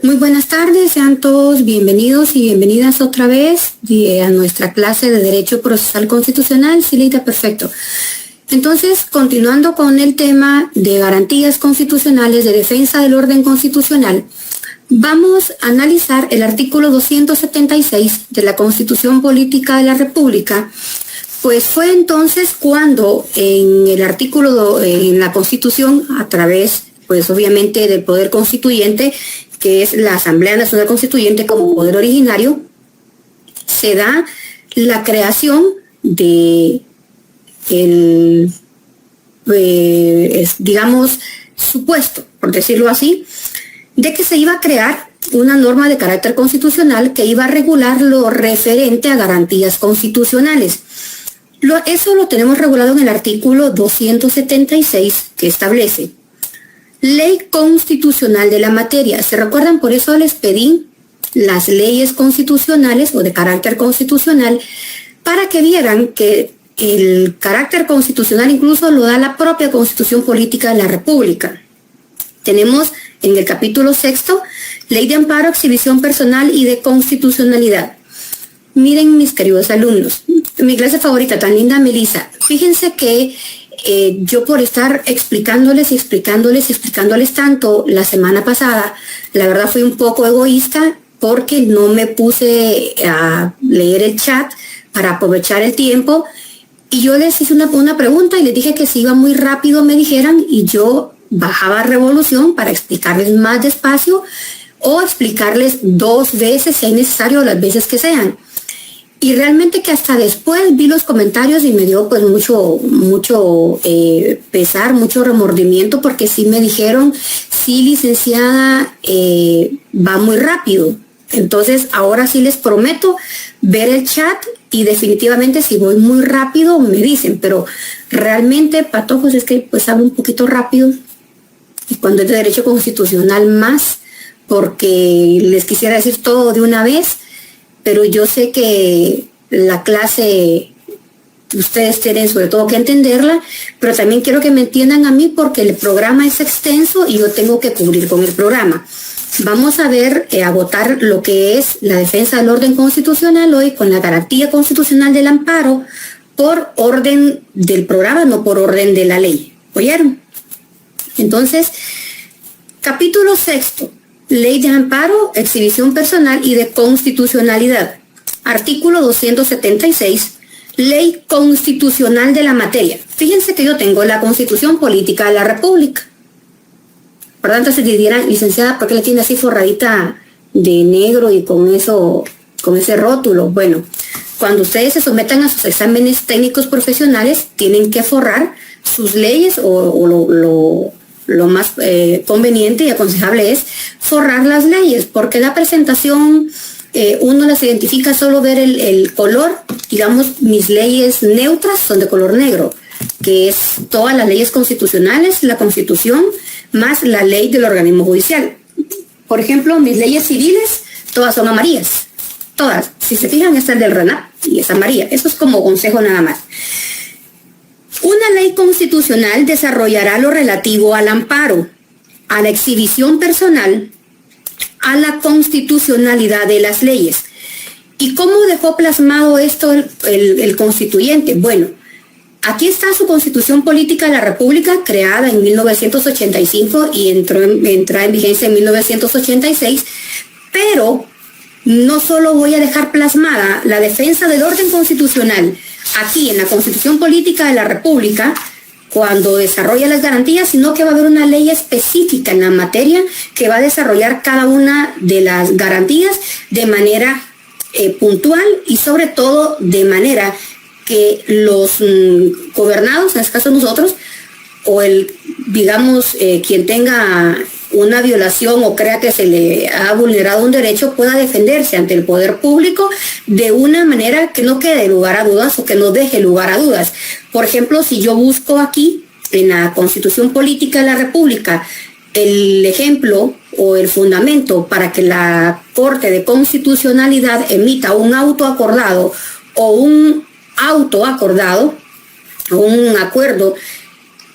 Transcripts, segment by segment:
Muy buenas tardes, sean todos bienvenidos y bienvenidas otra vez a nuestra clase de Derecho Procesal Constitucional, Silita, perfecto. Entonces, continuando con el tema de garantías constitucionales, de defensa del orden constitucional, vamos a analizar el artículo 276 de la Constitución Política de la República. Pues fue entonces cuando en el artículo, en la Constitución, a través, pues obviamente del Poder Constituyente, que es la Asamblea Nacional Constituyente como poder originario, se da la creación de digamos, supuesto, por decirlo así, de que se iba a crear una norma de carácter constitucional que iba a regular lo referente a garantías constitucionales. Eso lo tenemos regulado en el artículo 276, que establece Ley constitucional de la materia. ¿Se recuerdan? Por eso les pedí las leyes constitucionales o de carácter constitucional para que vieran que el carácter constitucional incluso lo da la propia Constitución Política de la República. Tenemos en el capítulo 6, Ley de Amparo, Exhibición Personal y de Constitucionalidad. Miren, mis queridos alumnos, mi clase favorita, tan linda, Melissa, fíjense que yo por estar explicándoles tanto la semana pasada, la verdad fui un poco egoísta porque no me puse a leer el chat para aprovechar el tiempo y yo les hice una pregunta y les dije que si iba muy rápido me dijeran y yo bajaba revolución para explicarles más despacio o explicarles 2 veces si es necesario, las veces que sean. Y realmente que hasta después vi los comentarios y me dio pues mucho pesar, mucho remordimiento, porque sí me dijeron, sí, licenciada, va muy rápido. Entonces ahora sí les prometo ver el chat y definitivamente si voy muy rápido me dicen, pero realmente, patojos, es que pues hablo un poquito rápido y cuando es de derecho constitucional más, porque les quisiera decir todo de una vez, pero yo sé que la clase ustedes tienen sobre todo que entenderla, pero también quiero que me entiendan a mí porque el programa es extenso y yo tengo que cubrir con el programa. Vamos a ver, agotar lo que es la defensa del orden constitucional hoy con la garantía constitucional del amparo por orden del programa, no por orden de la ley. ¿Oyeron? Entonces, capítulo 6. Ley de amparo, exhibición personal y de constitucionalidad. Artículo 276. Ley constitucional de la materia. Fíjense que yo tengo la Constitución Política de la República. Por tanto, si le dieran, licenciada, ¿por qué le tiene así forradita de negro y con ese rótulo? Bueno, cuando ustedes se sometan a sus exámenes técnicos profesionales, tienen que forrar sus leyes o lo más conveniente y aconsejable es forrar las leyes, porque la presentación uno las identifica solo ver el color. Digamos, mis leyes neutras son de color negro, que es todas las leyes constitucionales, la Constitución, más la ley del organismo judicial. Por ejemplo, mis leyes civiles, todas son amarillas, todas. Si se fijan, esta es del RENAP y es amarilla. Eso es como consejo nada más. Una ley constitucional desarrollará lo relativo al amparo, a la exhibición personal, a la constitucionalidad de las leyes. ¿Y cómo dejó plasmado esto el constituyente? Bueno, aquí está su Constitución Política de la República, creada en 1985 y entró en vigencia en 1986, pero no solo voy a dejar plasmada la defensa del orden constitucional aquí en la Constitución Política de la República, cuando desarrolla las garantías, sino que va a haber una ley específica en la materia que va a desarrollar cada una de las garantías de manera puntual y sobre todo de manera que los gobernados, en este caso nosotros, o quien tenga una violación o crea que se le ha vulnerado un derecho pueda defenderse ante el poder público de una manera que no quede lugar a dudas o que no deje lugar a dudas. Por ejemplo, si yo busco aquí en la Constitución Política de la República el ejemplo o el fundamento para que la Corte de Constitucionalidad emita un auto acordado o un acuerdo,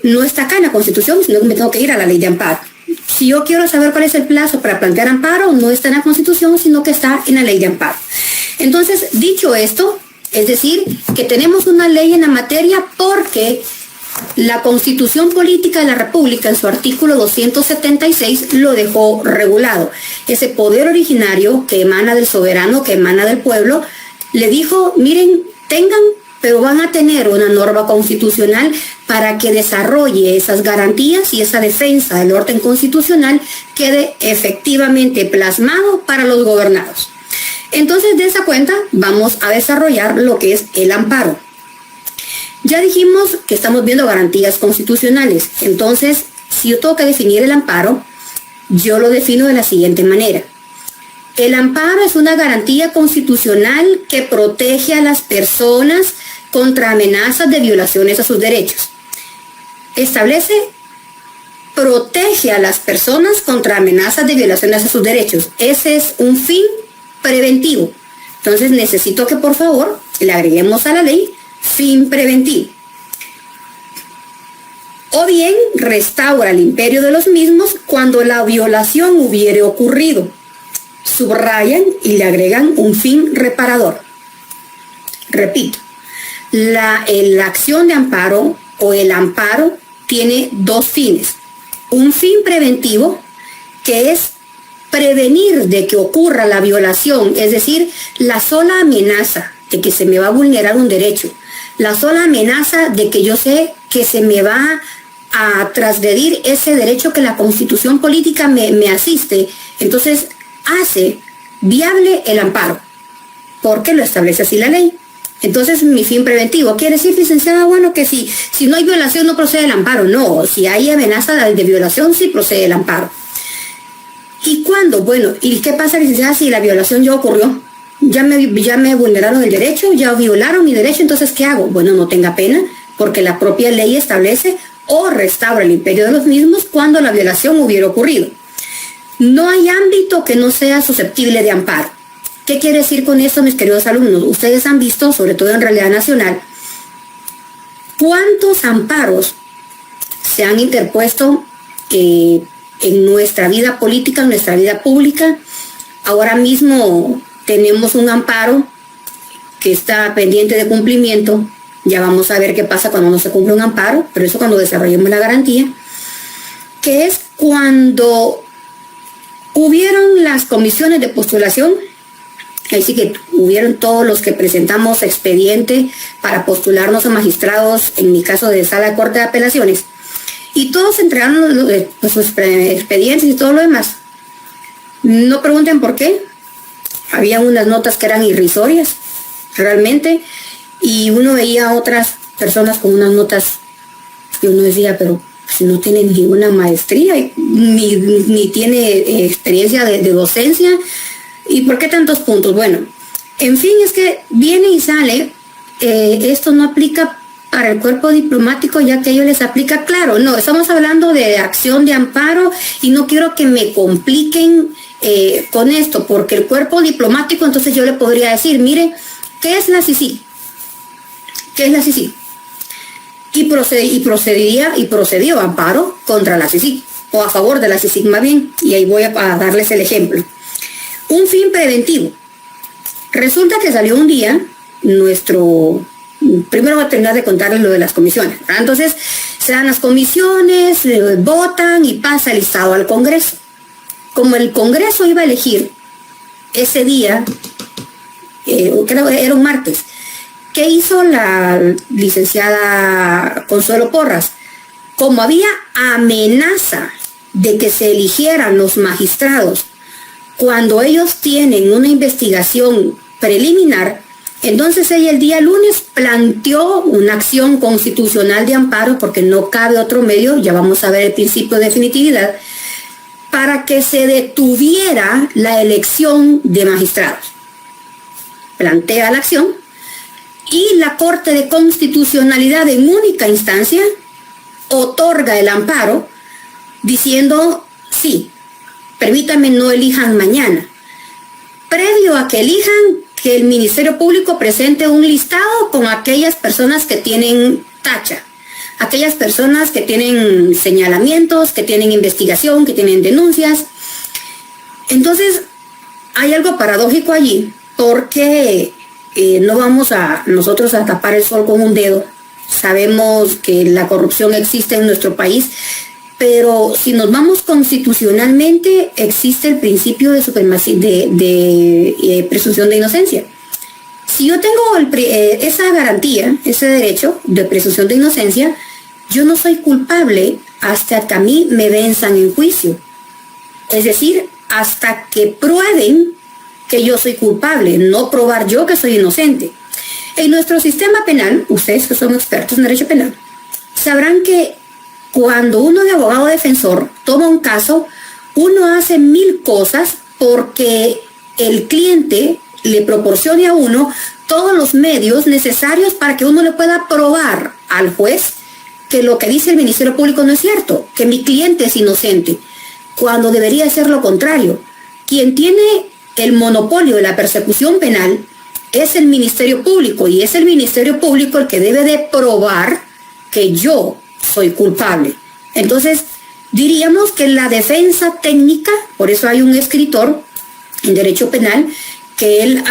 no está acá en la Constitución, sino que me tengo que ir a la ley de amparo. si yo quiero saber cuál es el plazo para plantear amparo, no está en la Constitución, sino que está en la ley de amparo. Entonces, dicho esto, es decir, que tenemos una ley en la materia porque la Constitución Política de la República, en su artículo 276, lo dejó regulado. Ese poder originario que emana del soberano, que emana del pueblo, le dijo, miren, tengan, pero van a tener una norma constitucional para que desarrolle esas garantías y esa defensa del orden constitucional quede efectivamente plasmado para los gobernados. Entonces, de esa cuenta, vamos a desarrollar lo que es el amparo. Ya dijimos que estamos viendo garantías constitucionales. Entonces, si yo tengo que definir el amparo, yo lo defino de la siguiente manera. El amparo es una garantía constitucional que protege a las personas contra amenazas de violaciones a sus derechos. Establece, protege a las personas contra amenazas de violaciones a sus derechos. Ese es un fin preventivo. Entonces, necesito que por favor le agreguemos a la ley fin preventivo. O bien restaura el imperio de los mismos cuando la violación hubiere ocurrido. Subrayan y le agregan un fin reparador. Repito, la acción de amparo o el amparo tiene dos fines. Un fin preventivo, que es prevenir de que ocurra la violación, es decir, la sola amenaza de que se me va a vulnerar un derecho, la sola amenaza de que yo sé que se me va a transgredir ese derecho que la Constitución Política me asiste, entonces hace viable el amparo, porque lo establece así la ley. Entonces, mi fin preventivo, ¿quiere decir, licenciada, bueno, que si no hay violación no procede el amparo? No, si hay amenaza de violación sí procede el amparo. ¿Y cuándo? Bueno, ¿y qué pasa, licenciada, si la violación ya ocurrió? Ya me vulneraron el derecho, ya violaron mi derecho, entonces ¿qué hago? Bueno, no tenga pena, porque la propia ley establece o restaura el imperio de los mismos cuando la violación hubiera ocurrido. No hay ámbito que no sea susceptible de amparo. ¿Qué quiere decir con esto, mis queridos alumnos? Ustedes han visto, sobre todo en realidad nacional, cuántos amparos se han interpuesto en nuestra vida política, en nuestra vida pública. Ahora mismo tenemos un amparo que está pendiente de cumplimiento. Ya vamos a ver qué pasa cuando no se cumple un amparo, pero eso cuando desarrollemos la garantía, que es cuando hubieron las comisiones de postulación. Ahí sí que hubieron todos los que presentamos expediente para postularnos a magistrados, en mi caso de sala de corte de apelaciones, y todos entregaron sus expedientes y todo lo demás. No pregunten por qué. Había unas notas que eran irrisorias, realmente, y uno veía a otras personas con unas notas que uno decía, pero si no tiene ninguna maestría, ni tiene experiencia de docencia, ¿y por qué tantos puntos? Bueno, en fin, es que viene y sale, esto no aplica para el cuerpo diplomático, ya que a ellos les aplica, claro, no, estamos hablando de acción de amparo y no quiero que me compliquen con esto, porque el cuerpo diplomático, entonces yo le podría decir, mire, ¿qué es la CICIG? ¿Qué es la CICIG? Y procedió amparo contra la CICIG, o a favor de la CICIG más bien, y ahí voy a darles el ejemplo. Un fin preventivo. Resulta que salió un día primero voy a terminar de contarles lo de las comisiones, ¿verdad? Entonces se dan las comisiones, votan y pasa el listado al Congreso. Como el Congreso iba a elegir ese día, creo que era un martes, ¿qué hizo la licenciada Consuelo Porras? Como había amenaza de que se eligieran los magistrados cuando ellos tienen una investigación preliminar, entonces ella el día lunes planteó una acción constitucional de amparo, porque no cabe otro medio, ya vamos a ver el principio de definitividad, para que se detuviera la elección de magistrados. Plantea la acción y la Corte de Constitucionalidad en única instancia otorga el amparo diciendo, sí, permítame, no elijan mañana. Previo a que elijan, que el Ministerio Público presente un listado con aquellas personas que tienen tacha. aquellas personas que tienen señalamientos, que tienen investigación, que tienen denuncias. Entonces, hay algo paradójico allí, porque no vamos nosotros a tapar el sol con un dedo. Sabemos que la corrupción existe en nuestro país, pero si nos vamos constitucionalmente, existe el principio de supremacía, de presunción de inocencia. Si yo tengo esa garantía, ese derecho de presunción de inocencia, yo no soy culpable hasta que a mí me venzan en juicio. Es decir, hasta que prueben que yo soy culpable, no probar yo que soy inocente. En nuestro sistema penal, ustedes que son expertos en derecho penal, sabrán que cuando uno de abogado defensor toma un caso, uno hace 1000 cosas porque el cliente le proporcione a uno todos los medios necesarios para que uno le pueda probar al juez que lo que dice el Ministerio Público no es cierto, que mi cliente es inocente, cuando debería ser lo contrario. Quien tiene el monopolio de la persecución penal es el Ministerio Público, y es el Ministerio Público el que debe de probar que yo soy culpable. Entonces, diríamos que la defensa técnica, por eso hay un escritor en derecho penal que él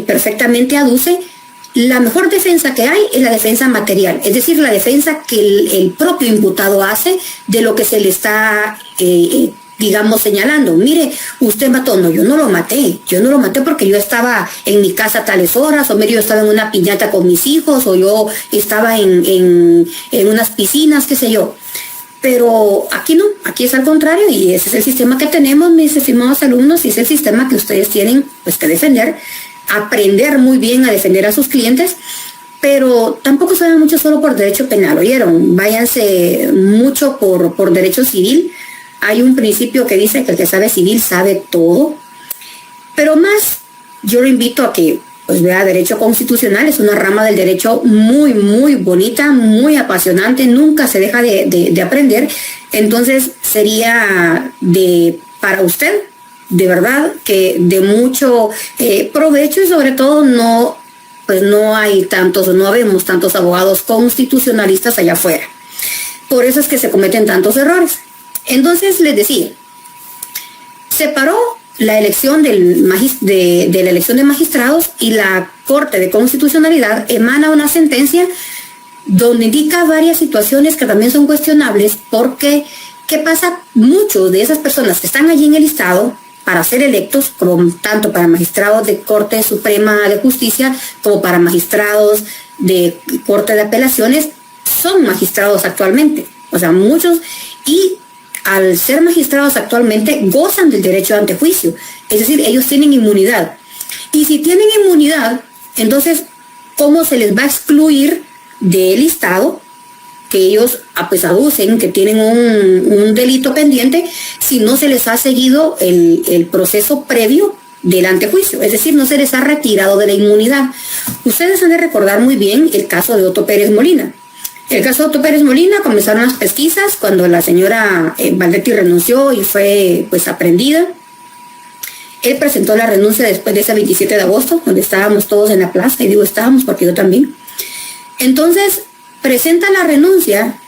perfectamente aduce, la mejor defensa que hay es la defensa material, es decir, la defensa que el propio imputado hace de lo que se le está, digamos, señalando. Mire, usted mató. No, yo no lo maté porque yo estaba en mi casa a tales horas, o mire, yo estaba en una piñata con mis hijos, o yo estaba en unas piscinas, qué sé yo. Pero aquí no, aquí es al contrario, y ese es el sistema que tenemos, mis estimados alumnos, y es el sistema que ustedes tienen pues que defender, aprender muy bien a defender a sus clientes, pero tampoco se vayan mucho solo por derecho penal, ¿oyeron? Váyanse mucho por derecho civil. Hay un principio que dice que el que sabe civil sabe todo, pero más yo lo invito a que pues vea derecho constitucional. Es una rama del derecho muy, muy bonita, muy apasionante, nunca se deja de aprender. Entonces sería para usted, de verdad, que de mucho provecho, y sobre todo no vemos tantos abogados constitucionalistas allá afuera. Por eso es que se cometen tantos errores. Entonces les decía, separó la elección de la elección de magistrados, y la Corte de Constitucionalidad emana una sentencia donde indica varias situaciones que también son cuestionables, porque ¿qué pasa? Muchos de esas personas que están allí en el listado para ser electos, como tanto para magistrados de Corte Suprema de Justicia como para magistrados de Corte de Apelaciones, son magistrados actualmente. O sea, muchos, y al ser magistrados actualmente gozan del derecho de antejuicio, es decir, ellos tienen inmunidad. Y si tienen inmunidad, entonces, ¿cómo se les va a excluir del listado que ellos pues aducen que tienen un delito pendiente si no se les ha seguido el proceso previo del antejuicio? Es decir, no se les ha retirado de la inmunidad. Ustedes han de recordar muy bien el caso de Otto Pérez Molina. El caso de Otto Pérez Molina, comenzaron las pesquisas cuando la señora Valdetti renunció y fue pues aprendida. Él presentó la renuncia después de ese 27 de agosto, donde estábamos todos en la plaza, y digo estábamos porque yo también. Entonces, presenta la renuncia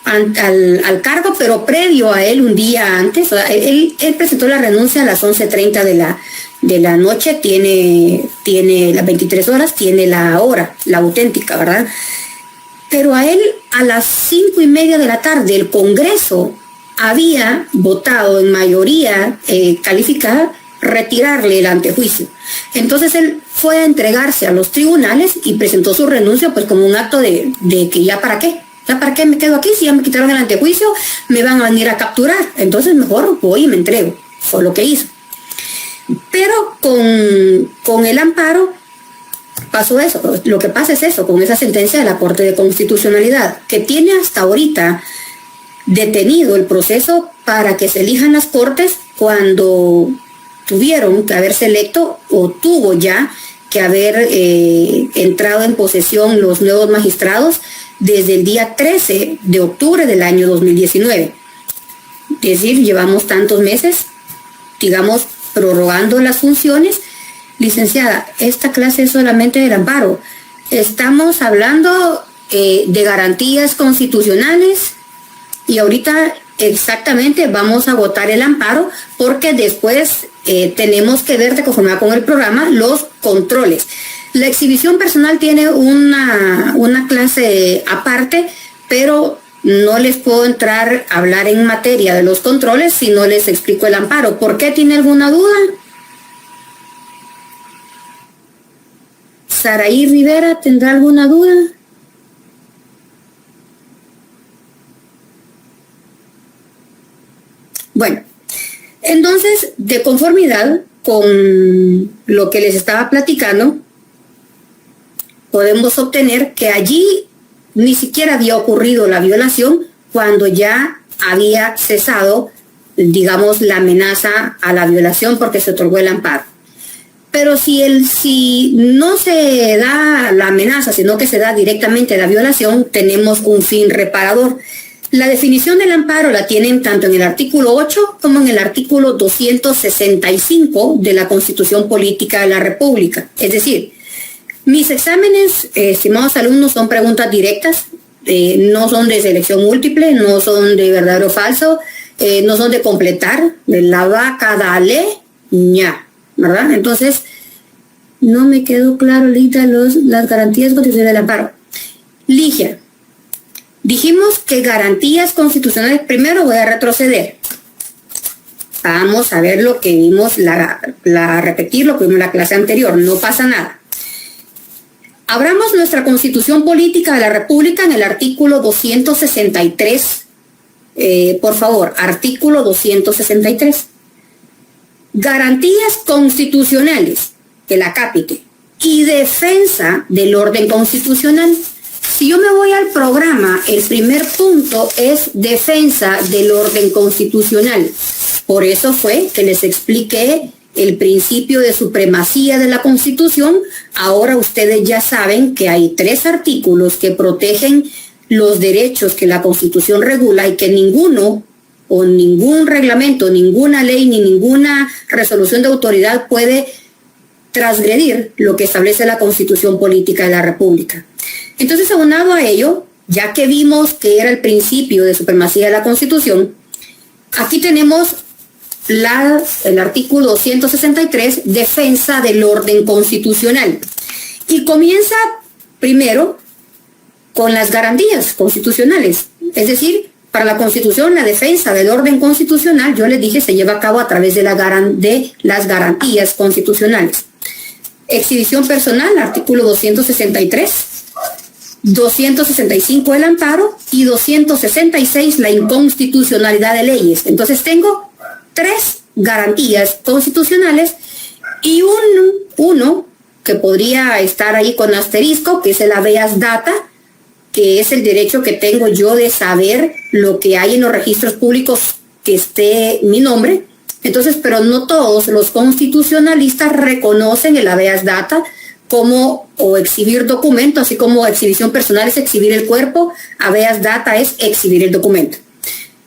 al cargo, pero previo a él, un día antes. O sea, él presentó la renuncia a las 11:30 de la noche, tiene las 23 horas, tiene la hora, la auténtica, ¿verdad? Pero a él, a las 5:30 de la tarde, el Congreso había votado en mayoría calificada retirarle el antejuicio. Entonces él fue a entregarse a los tribunales y presentó su renuncia pues como un acto de que ya para qué. ¿Ya para qué me quedo aquí? Si ya me quitaron el antejuicio, me van a venir a capturar. Entonces mejor voy y me entrego. Fue lo que hizo. Pero con el amparo pasó eso. Lo que pasa es eso, con esa sentencia de la Corte de Constitucionalidad, que tiene hasta ahorita detenido el proceso para que se elijan las cortes cuando tuvieron que haberse electo, o tuvo ya que haber entrado en posesión los nuevos magistrados desde el día 13 de octubre del año 2019. Es decir, llevamos tantos meses, digamos, prorrogando las funciones. Licenciada, esta clase es solamente del amparo. Estamos hablando de garantías constitucionales y ahorita exactamente vamos a votar el amparo porque después tenemos que ver de conformidad con el programa los controles. La exhibición personal tiene una clase aparte, pero no les puedo entrar a hablar en materia de los controles si no les explico el amparo. ¿Por qué? ¿Tiene alguna duda? Saraí Rivera, ¿tendrá alguna duda? Bueno, entonces, de conformidad con lo que les estaba platicando, podemos obtener que allí ni siquiera había ocurrido la violación cuando ya había cesado, digamos, la amenaza a la violación porque se otorgó el amparo. Pero si no se da la amenaza, sino que se da directamente la violación, tenemos un fin reparador. La definición del amparo la tienen tanto en el artículo 8 como en el artículo 265 de la Constitución Política de la República. Es decir, mis exámenes, estimados alumnos, son preguntas directas, no son de selección múltiple, no son de verdadero o falso, no son de completar, de la vaca dale, ña, ¿verdad? Entonces, no me quedó claro ahorita las garantías constitucionales del amparo. Ligia, dijimos que garantías constitucionales, primero voy a retroceder. Vamos a ver lo que vimos, repetir lo que vimos en la clase anterior, no pasa nada. Abramos nuestra Constitución Política de la República en el artículo 263. Por favor, artículo 263. Garantías constitucionales, que la capite, y defensa del orden constitucional. Si yo me voy al programa, el primer punto es defensa del orden constitucional. Por eso fue que les expliqué el principio de supremacía de la Constitución. Ahora ustedes ya saben que hay 3 artículos que protegen los derechos que la Constitución regula y que ninguno o ningún reglamento, ninguna ley ni ninguna resolución de autoridad puede transgredir lo que establece la Constitución Política de la República. Entonces, aunado a ello, ya que vimos que era el principio de supremacía de la Constitución, aquí tenemos el artículo 263, defensa del orden constitucional. Y comienza primero con las garantías constitucionales. Es decir, para la Constitución, la defensa del orden constitucional, yo les dije, se lleva a cabo a través de las garantías constitucionales. Exhibición personal, artículo 263, 265 el amparo y 266 la inconstitucionalidad de leyes. Entonces tengo 3 garantías constitucionales y uno que podría estar ahí con asterisco, que es el habeas data, que es el derecho que tengo yo de saber lo que hay en los registros públicos que esté mi nombre. Entonces, pero no todos los constitucionalistas reconocen el habeas data como o exhibir documento, así como exhibición personal es exhibir el cuerpo, habeas data es exhibir el documento.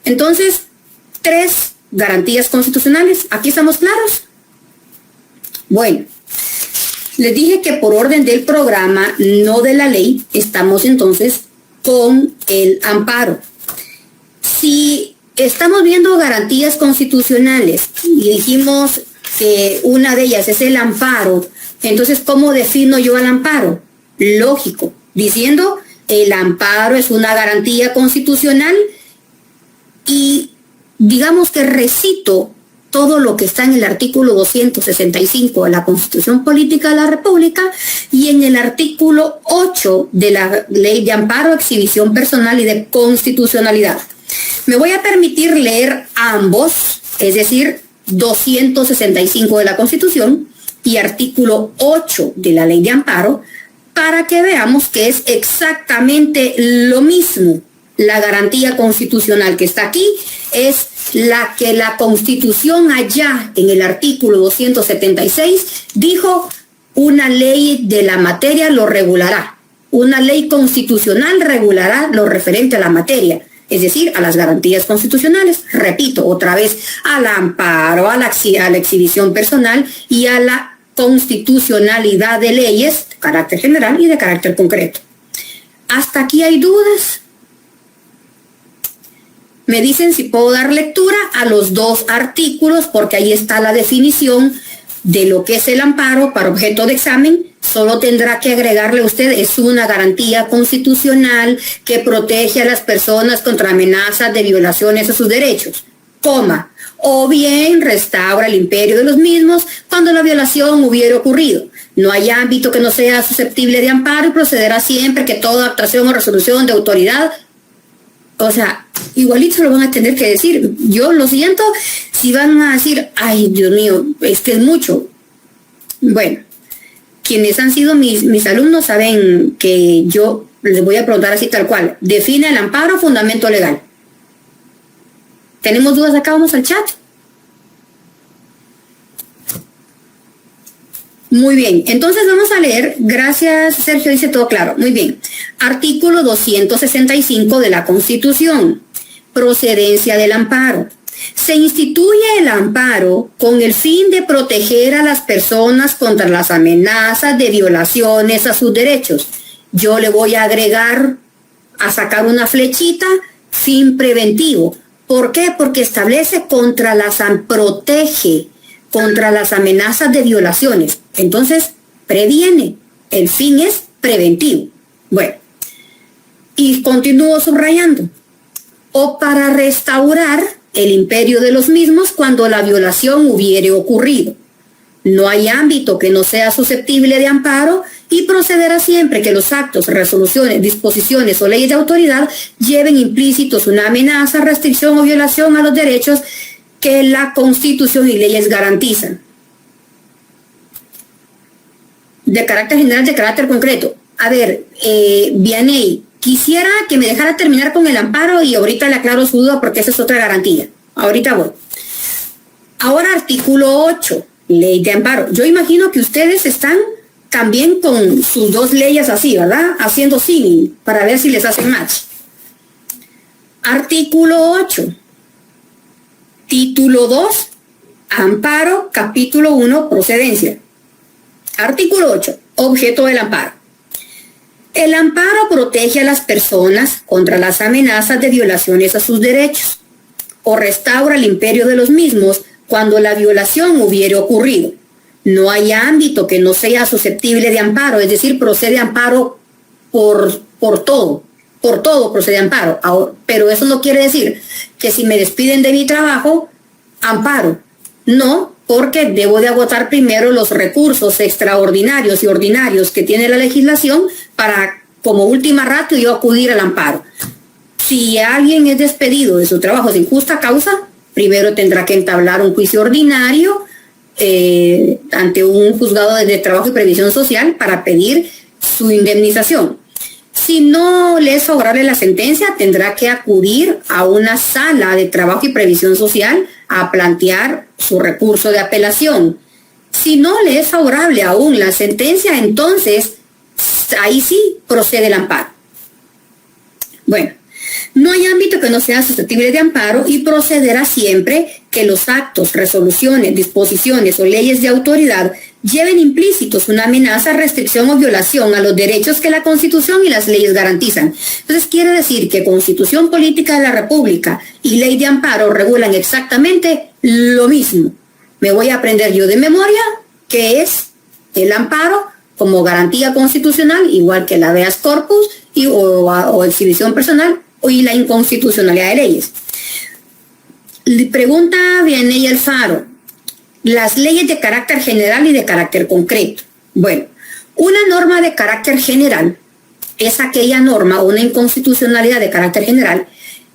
Entonces, 3 garantías constitucionales. ¿Aquí estamos claros? Bueno, les dije que por orden del programa, no de la ley, estamos entonces con el amparo. Si estamos viendo garantías constitucionales y dijimos que una de ellas es el amparo, entonces, ¿cómo defino yo el amparo? Lógico, diciendo el amparo es una garantía constitucional y digamos que recito todo lo que está en el artículo 265 de la Constitución Política de la República y en el artículo 8 de la Ley de Amparo, Exhibición Personal y de Constitucionalidad. Me voy a permitir leer ambos, es decir, 265 de la Constitución y artículo 8 de la Ley de Amparo, para que veamos que es exactamente lo mismo. La garantía constitucional que está aquí es la que la Constitución allá en el artículo 276 dijo: una ley de la materia lo regulará. Una ley constitucional regulará lo referente a la materia, es decir, a las garantías constitucionales. Repito otra vez, al amparo, a la exhibición personal y a la constitucionalidad de leyes de carácter general y de carácter concreto. ¿Hasta aquí hay dudas? Me dicen si puedo dar lectura a los dos artículos, porque ahí está la definición de lo que es el amparo para objeto de examen. Solo tendrá que agregarle usted, es una garantía constitucional que protege a las personas contra amenazas de violaciones a sus derechos, coma, o bien restaura el imperio de los mismos cuando la violación hubiera ocurrido. No hay ámbito que no sea susceptible de amparo y procederá siempre que toda actuación o resolución de autoridad, o sea, igualito lo van a tener que decir. Yo lo siento si van a decir, ay, Dios mío, es que es mucho. Bueno, quienes han sido mis alumnos saben que yo les voy a preguntar así tal cual. Define el amparo fundamento legal. ¿Tenemos dudas acá? Vamos al chat. Muy bien, entonces vamos a leer, gracias Sergio, dice todo claro, muy bien. Artículo 265 de la Constitución, procedencia del amparo. Se instituye el amparo con el fin de proteger a las personas contra las amenazas de violaciones a sus derechos. Yo le voy a agregar, a sacar una flechita, fin preventivo. ¿Por qué? Porque establece protege contra las amenazas de violaciones. Entonces, previene. El fin es preventivo. Bueno, y continúo subrayando. O para restaurar el imperio de los mismos cuando la violación hubiere ocurrido. No hay ámbito que no sea susceptible de amparo y procederá siempre que los actos, resoluciones, disposiciones o leyes de autoridad lleven implícitos una amenaza, restricción o violación a los derechos que la Constitución y leyes garantizan. De carácter general, de carácter concreto. A ver, Vianey, quisiera que me dejara terminar con el amparo y ahorita le aclaro su duda porque esa es otra garantía. Ahorita voy. Ahora artículo 8, ley de amparo. Yo imagino que ustedes están también con sus dos leyes así, ¿verdad? Haciendo símil para ver si les hace match. Artículo 8. Título 2, amparo, capítulo 1, procedencia. Artículo 8, objeto del amparo. El amparo protege a las personas contra las amenazas de violaciones a sus derechos o restaura el imperio de los mismos cuando la violación hubiere ocurrido. No hay ámbito que no sea susceptible de amparo, es decir, procede amparo por todo procede amparo. Pero eso no quiere decir que si me despiden de mi trabajo, amparo. No, porque debo de agotar primero los recursos extraordinarios y ordinarios que tiene la legislación para, como última ratio, yo acudir al amparo. Si alguien es despedido de su trabajo sin justa causa, primero tendrá que entablar un juicio ordinario ante un juzgado de trabajo y previsión social para pedir su indemnización. Si no le es favorable la sentencia, tendrá que acudir a una sala de trabajo y previsión social a plantear su recurso de apelación. Si no le es favorable aún la sentencia, entonces ahí sí procede el amparo. Bueno, no hay ámbito que no sea susceptible de amparo y procederá siempre que los actos, resoluciones, disposiciones o leyes de autoridad lleven implícitos una amenaza, restricción o violación a los derechos que la Constitución y las leyes garantizan. Entonces quiere decir que Constitución Política de la República y Ley de Amparo regulan exactamente lo mismo. Me voy a aprender yo de memoria que es el amparo como garantía constitucional, igual que la habeas corpus o exhibición personal y la inconstitucionalidad de leyes. Pregunta Vianey Alfaro. Las leyes de carácter general y de carácter concreto. Bueno, una norma de carácter general es aquella norma, una inconstitucionalidad de carácter general,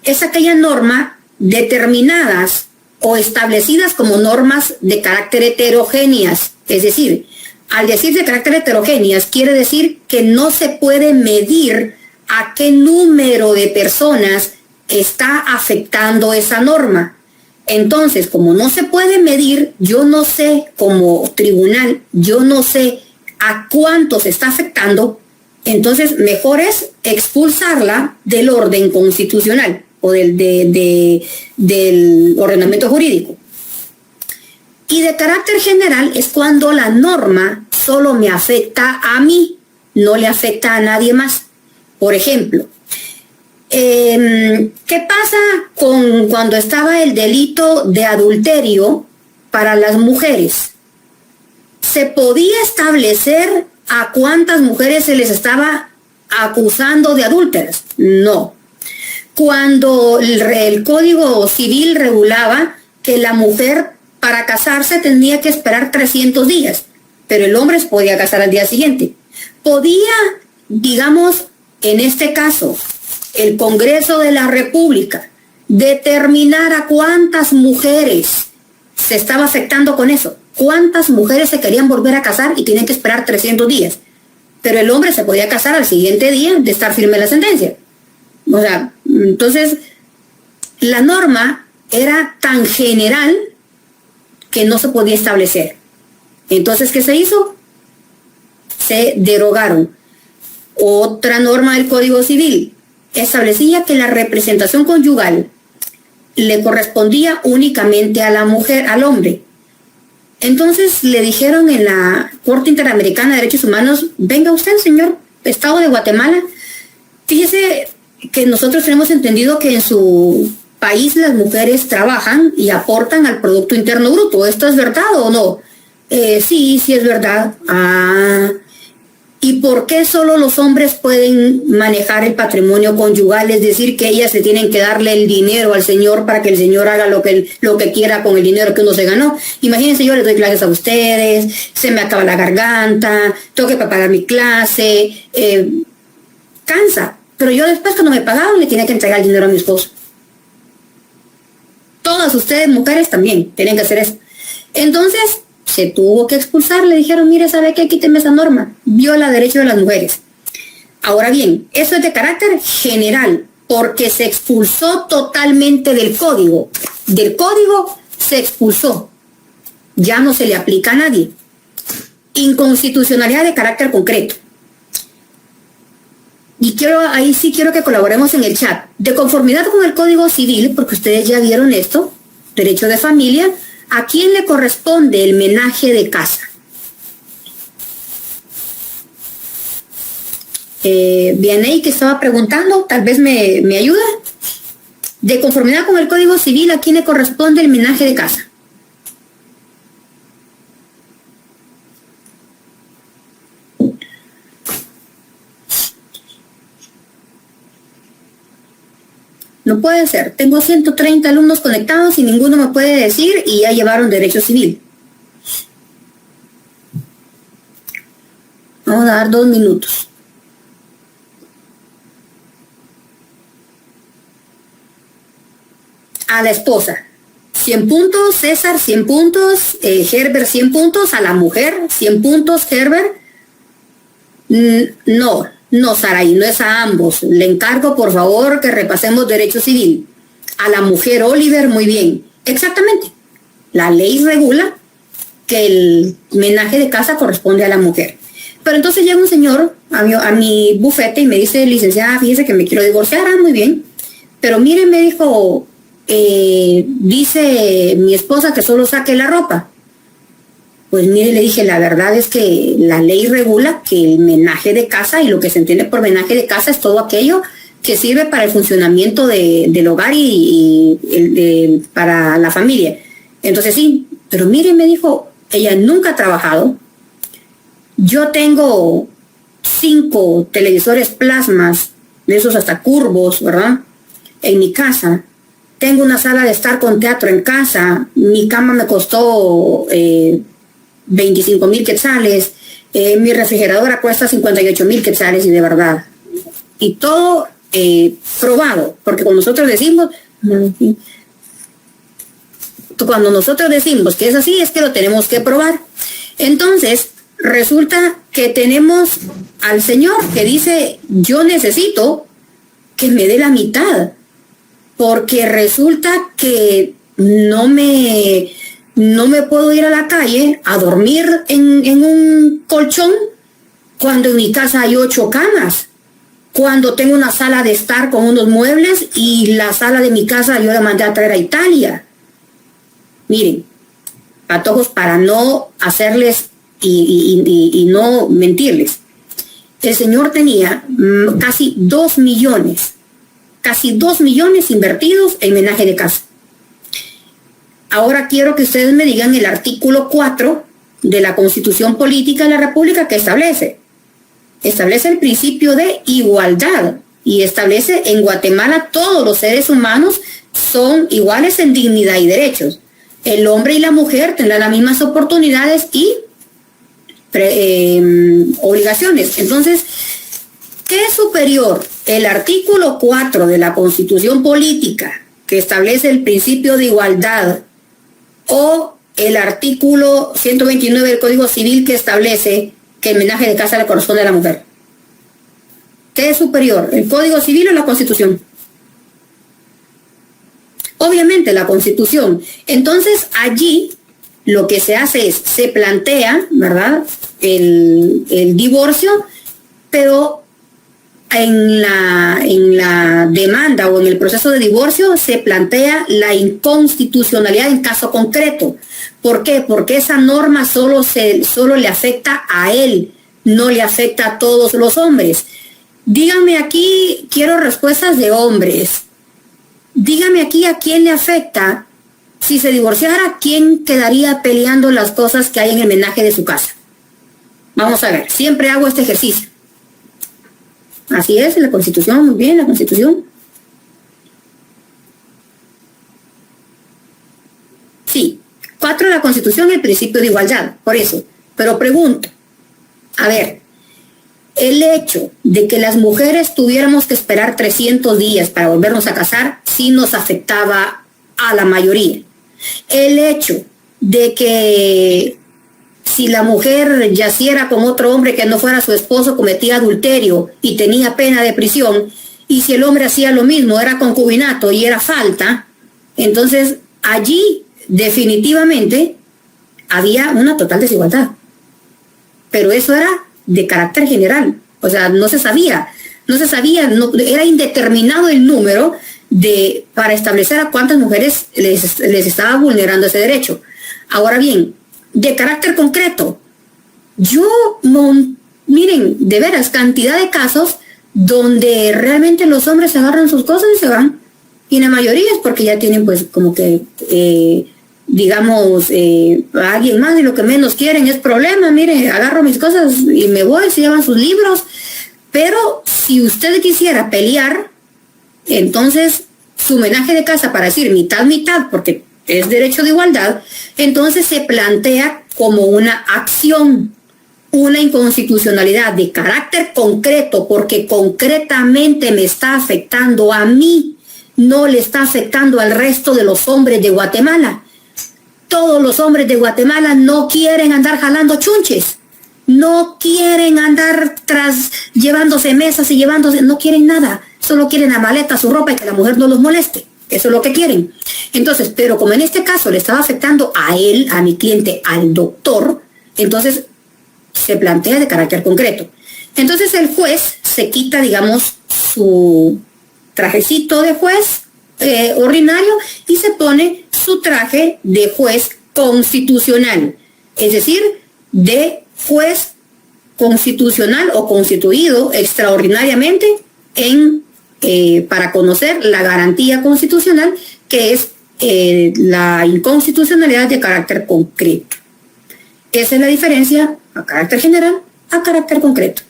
es aquella norma determinadas o establecidas como normas de carácter heterogéneas. Es decir, al decir de carácter heterogéneas, quiere decir que no se puede medir a qué número de personas está afectando esa norma. Entonces, como no se puede medir, yo no sé, como tribunal, yo no sé a cuántos está afectando, entonces mejor es expulsarla del orden constitucional o del ordenamiento jurídico. Y de carácter general es cuando la norma solo me afecta a mí, no le afecta a nadie más. Por ejemplo, ¿qué pasa con cuando estaba el delito de adulterio para las mujeres? ¿Se podía establecer a cuántas mujeres se les estaba acusando de adúlteras? No. Cuando el Código Civil regulaba que la mujer para casarse tenía que esperar 300 días, pero el hombre se podía casar al día siguiente. Podía, digamos, en este caso, el Congreso de la República determinar a cuántas mujeres se estaba afectando con eso, cuántas mujeres se querían volver a casar y tienen que esperar 300 días, pero el hombre se podía casar al siguiente día de estar firme la sentencia. O sea, entonces la norma era tan general que no se podía establecer. Entonces, ¿qué se hizo? Se derogaron. Otra norma del Código Civil establecía que la representación conyugal le correspondía únicamente a la mujer, al hombre. Entonces le dijeron en la Corte Interamericana de Derechos Humanos: venga usted, señor Estado de Guatemala, fíjese que nosotros tenemos entendido que en su país las mujeres trabajan y aportan al Producto Interno Bruto. ¿Esto es verdad o no? Sí es verdad. ¿Y por qué solo los hombres pueden manejar el patrimonio conyugal? Es decir, que ellas le tienen que darle el dinero al señor para que el señor haga lo que quiera con el dinero que uno se ganó. Imagínense, yo les doy clases a ustedes, se me acaba la garganta, tengo que pagar mi clase, cansa. Pero yo después, cuando me pagaron, le tenía que entregar el dinero a mi esposo. Todas ustedes, mujeres, también tienen que hacer eso. Entonces, se tuvo que expulsar. Le dijeron: mire, ¿sabe qué? Quíteme esa norma. Viola derechos de las mujeres. Ahora bien, eso es de carácter general, porque se expulsó totalmente del código. Del código se expulsó. Ya no se le aplica a nadie. Inconstitucionalidad de carácter concreto. Y ahí sí quiero que colaboremos en el chat. De conformidad con el Código Civil, porque ustedes ya vieron esto, derecho de familia, ¿a quién le corresponde el menaje de casa? Vianey, que estaba preguntando, tal vez me ayuda. De conformidad con el Código Civil, ¿a quién le corresponde el menaje de casa? No puede ser. Tengo 130 alumnos conectados y ninguno me puede decir, y ya llevaron derecho civil. Vamos a dar 2 minutos. A la esposa, 100 puntos. César, 100 puntos. Herbert, 100 puntos. A la mujer, 100 puntos. Herbert. No, Saraí, no es a ambos. Le encargo, por favor, que repasemos derecho civil. A la mujer, Oliver, muy bien. Exactamente. La ley regula que el menaje de casa corresponde a la mujer. Pero entonces llega un señor a mi bufete y me dice: licenciada, fíjese que me quiero divorciar. Muy bien. Pero mire, me dijo, dice mi esposa que solo saque la ropa. Pues mire, le dije, la verdad es que la ley regula que el menaje de casa, y lo que se entiende por menaje de casa es todo aquello que sirve para el funcionamiento del hogar y para la familia. Entonces sí, pero mire, me dijo, ella nunca ha trabajado. Yo tengo 5 televisores plasmas, de esos hasta curvos, ¿verdad? En mi casa. Tengo una sala de estar con teatro en casa. Mi cama me costó 25,000 quetzales, mi refrigeradora cuesta 58,000 quetzales, y de verdad. Y todo probado, porque cuando nosotros decimos que es así, es que lo tenemos que probar. Entonces, resulta que tenemos al señor que dice: yo necesito que me dé la mitad, porque resulta que no me puedo ir a la calle a dormir en un colchón cuando en mi casa hay 8 camas, cuando tengo una sala de estar con unos muebles y la sala de mi casa yo la mandé a traer a Italia. Miren, patojos, para no hacerles y no mentirles. el señor tenía casi 2 millones invertidos en menaje de casa. Ahora quiero que ustedes me digan el artículo 4 de la Constitución Política de la República que establece el principio de igualdad y establece en Guatemala todos los seres humanos son iguales en dignidad y derechos. El hombre y la mujer tendrán las mismas oportunidades y obligaciones. Entonces, ¿qué es superior? El artículo 4 de la Constitución Política que establece el principio de igualdad o el artículo 129 del Código Civil que establece que el menaje de casa le corresponde a la mujer. ¿Qué es superior? ¿El Código Civil o la Constitución? Obviamente la Constitución. Entonces allí lo que se hace es, se plantea, ¿verdad?, el divorcio, pero en la demanda o en el proceso de divorcio se plantea la inconstitucionalidad en caso concreto. ¿Por qué? Porque esa norma solo le afecta a él, no le afecta a todos los hombres. Díganme aquí, quiero respuestas de hombres. Dígame aquí a quién le afecta. Si se divorciara, ¿quién quedaría peleando las cosas que hay en el menaje de su casa? Vamos a ver, siempre hago este ejercicio. Así es, la Constitución, muy bien, la Constitución. Sí, 4 de la Constitución, el principio de igualdad, por eso. Pero pregunto, a ver, el hecho de que las mujeres tuviéramos que esperar 300 días para volvernos a casar, sí nos afectaba a la mayoría. El hecho de que si la mujer yaciera con otro hombre que no fuera su esposo, cometía adulterio y tenía pena de prisión, y si el hombre hacía lo mismo, era concubinato y era falta, entonces allí definitivamente había una total desigualdad. Pero eso era de carácter general, o sea, no se sabía, era indeterminado el número para establecer a cuántas mujeres les estaba vulnerando ese derecho. Ahora bien, de carácter concreto, miren, de veras, cantidad de casos donde realmente los hombres se agarran sus cosas y se van, y la mayoría es porque ya tienen pues como que a alguien más y lo que menos quieren es problema. Mire, agarro mis cosas y me voy, se llevan sus libros. Pero si usted quisiera pelear, entonces su menaje de casa, para decir mitad, porque es derecho de igualdad, entonces se plantea como una acción, una inconstitucionalidad de carácter concreto, porque concretamente me está afectando a mí, no le está afectando al resto de los hombres de Guatemala. Todos los hombres de Guatemala no quieren andar jalando chunches, no quieren andar llevándose mesas y no quieren nada, solo quieren la maleta, su ropa y que la mujer no los moleste. Eso es lo que quieren. Entonces, pero como en este caso le estaba afectando a él, a mi cliente, al doctor, entonces se plantea de carácter concreto. Entonces el juez se quita, digamos, su trajecito de juez ordinario y se pone su traje de juez constitucional, es decir, de juez constitucional o constituido extraordinariamente para conocer la garantía constitucional, que es la inconstitucionalidad de carácter concreto. Esa es la diferencia a carácter general a carácter concreto.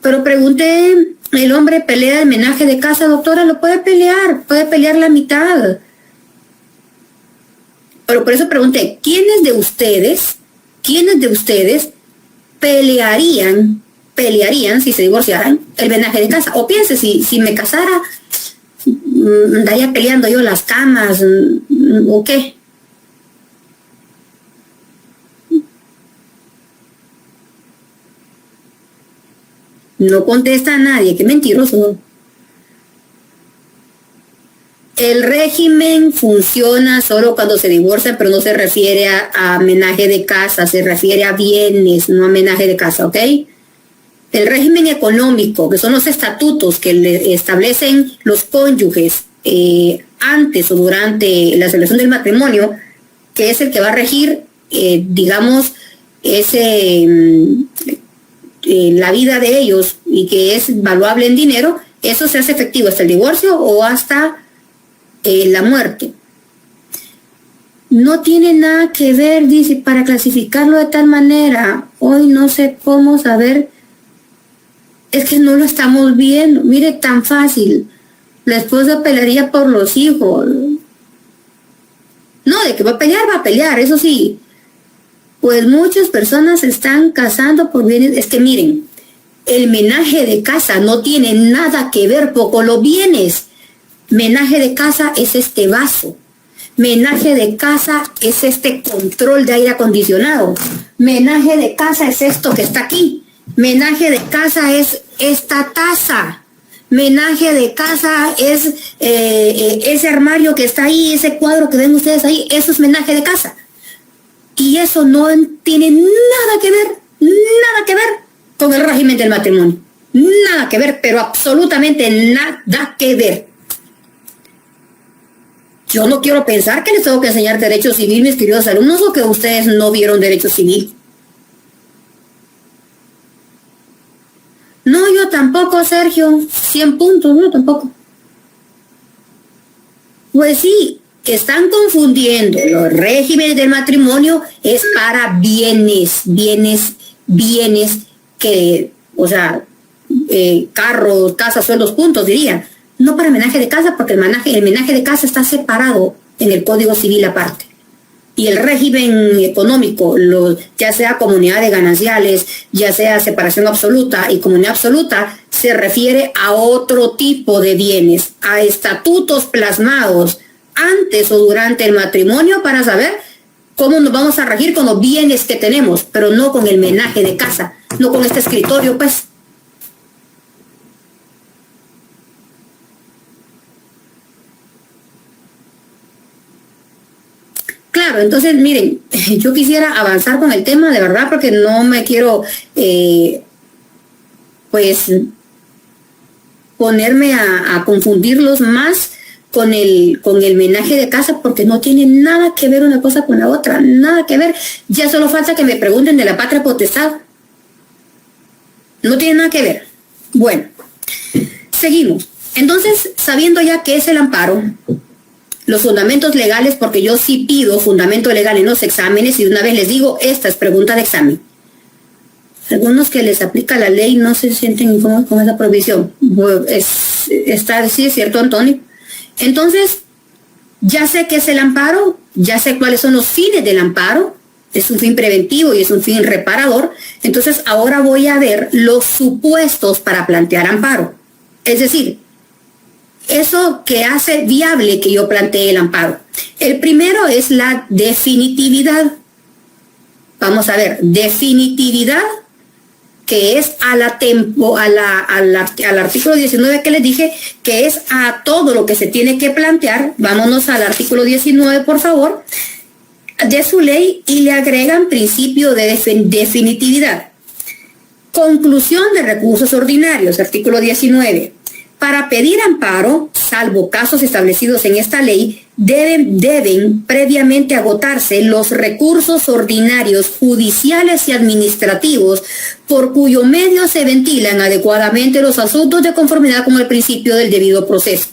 Pero pregunté, ¿el hombre pelea el menaje de casa, doctora? Lo puede pelear la mitad. Pero por eso pregunté, ¿quiénes de ustedes pelearían si se divorciaran el menaje de casa? O piense, si me casara, andaría peleando yo las camas, ¿o qué? No contesta a nadie, qué mentiroso. El régimen funciona solo cuando se divorcian, pero no se refiere a menaje de casa, se refiere a bienes, no a menaje de casa, ¿ok? El régimen económico, que son los estatutos que le establecen los cónyuges antes o durante la celebración del matrimonio, que es el que va a regir, la vida de ellos y que es valuable en dinero, eso se hace efectivo hasta el divorcio o hasta la muerte. No tiene nada que ver, dice, para clasificarlo de tal manera. Hoy no sé cómo saber. Es que no lo estamos viendo. Mire, tan fácil. La esposa pelearía por los hijos. No, de que va a pelear, eso sí. Pues muchas personas se están casando por bienes. Es que miren, el menaje de casa no tiene nada que ver con los bienes. Menaje de casa es este vaso. Menaje de casa es este control de aire acondicionado. Menaje de casa es esto que está aquí. Menaje de casa es esta taza. Menaje de casa es ese armario que está ahí, ese cuadro que ven ustedes ahí. Eso es menaje de casa. Y eso no tiene nada que ver con el régimen del matrimonio. Nada que ver, pero absolutamente nada que ver. Yo no quiero pensar que les tengo que enseñar derecho civil, mis queridos alumnos, o que ustedes no vieron derecho civil. No, yo tampoco, Sergio. 100 puntos, yo tampoco. Pues sí, están confundiendo. Los regímenes del matrimonio es para bienes que, o sea, carros, casas, sueldos, puntos, diría. No para menaje de casa, porque el menaje de casa está separado en el Código Civil aparte. Y el régimen económico, ya sea comunidad de gananciales, ya sea separación absoluta y comunidad absoluta, se refiere a otro tipo de bienes, a estatutos plasmados antes o durante el matrimonio para saber cómo nos vamos a regir con los bienes que tenemos, pero no con el menaje de casa, no con este escritorio, pues. Claro, entonces miren, yo quisiera avanzar con el tema de verdad porque no me quiero pues ponerme a confundirlos más con el menaje de casa, porque no tiene nada que ver una cosa con la otra, nada que ver. Ya solo falta que me pregunten de la patria potestad. No tiene nada que ver. Bueno, seguimos. Entonces, sabiendo ya qué es el amparo, los fundamentos legales, porque yo sí pido fundamento legal en los exámenes, y de una vez les digo, esta es pregunta de examen. Algunos que les aplica la ley no se sienten incómodos con esa prohibición. Sí es cierto, Antonio. Entonces, ya sé qué es el amparo, ya sé cuáles son los fines del amparo, es un fin preventivo y es un fin reparador. Entonces, ahora voy a ver los supuestos para plantear amparo. Es decir, eso que hace viable que yo plantee el amparo. El primero es la definitividad. Vamos a ver, definitividad, que es al artículo 19 que les dije, que es a todo lo que se tiene que plantear. Vámonos al artículo 19, por favor, de su ley, y le agregan principio de definitividad. Conclusión de recursos ordinarios, artículo 19. Para pedir amparo, salvo casos establecidos en esta ley, deben previamente agotarse los recursos ordinarios judiciales y administrativos por cuyo medio se ventilan adecuadamente los asuntos de conformidad con el principio del debido proceso.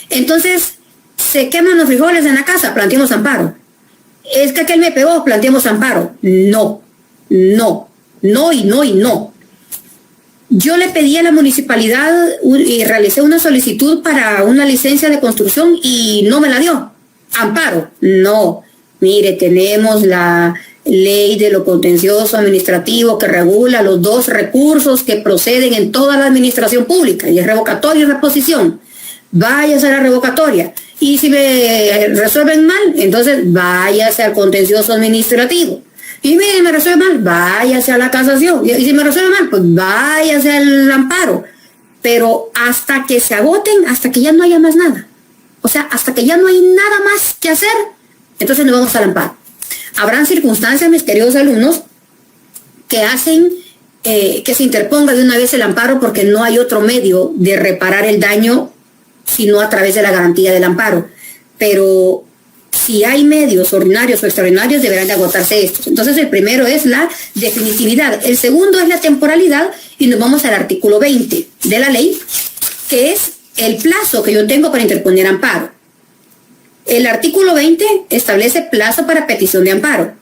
Entonces, se queman los frijoles en la casa, planteemos amparo. Es que aquel me pegó, planteemos amparo. No. Yo le pedí a la municipalidad y realicé una solicitud para una licencia de construcción y no me la dio. Amparo. No. Mire, tenemos la ley de lo contencioso administrativo que regula los dos recursos que proceden en toda la administración pública, y es revocatoria y reposición. Váyase a la revocatoria. Y si me resuelven mal, entonces váyase al contencioso administrativo. Y me resuelve mal, váyase a la casación. Y si me resuelve mal, pues váyase al amparo. Pero hasta que se agoten, hasta que ya no haya más nada. O sea, hasta que ya no hay nada más que hacer, entonces nos vamos al amparo. Habrán circunstancias, mis queridos alumnos, que hacen que se interponga de una vez el amparo porque no hay otro medio de reparar el daño sino a través de la garantía del amparo. Pero si hay medios ordinarios o extraordinarios, deberán de agotarse estos. Entonces, el primero es la definitividad. El segundo es la temporalidad, y nos vamos al artículo 20 de la ley, que es el plazo que yo tengo para interponer amparo. El artículo 20 establece plazo para petición de amparo.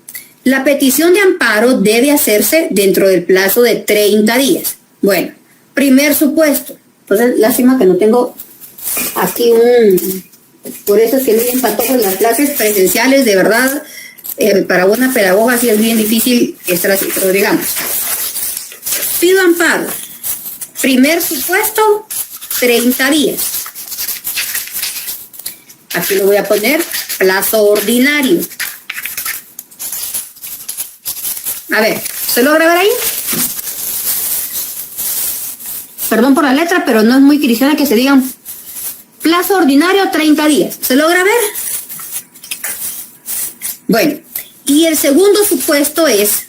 La petición de amparo debe hacerse dentro del plazo de 30 días. Bueno, primer supuesto. Entonces, lástima que no tengo aquí por eso es que es bien patojo en las clases presenciales, de verdad, para una pedagoga sí es bien difícil estar así, pero digamos. Pido amparo. Primer supuesto, 30 días. Aquí lo voy a poner plazo ordinario. A ver, ¿se logra ver ahí? Perdón por la letra, pero no es muy cristiana que se digan plazo ordinario 30 días. ¿Se logra ver? Bueno, y el segundo supuesto es,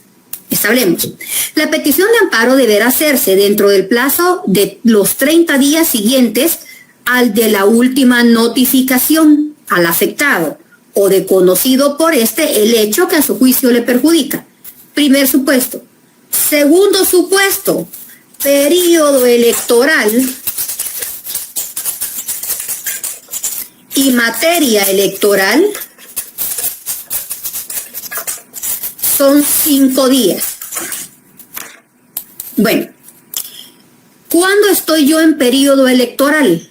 hablemos, la petición de amparo deberá hacerse dentro del plazo de los 30 días siguientes al de la última notificación al afectado o de conocido por este el hecho que a su juicio le perjudica. Primer supuesto. Segundo supuesto, período electoral y materia electoral son 5 días. Bueno, ¿cuándo estoy yo en periodo electoral?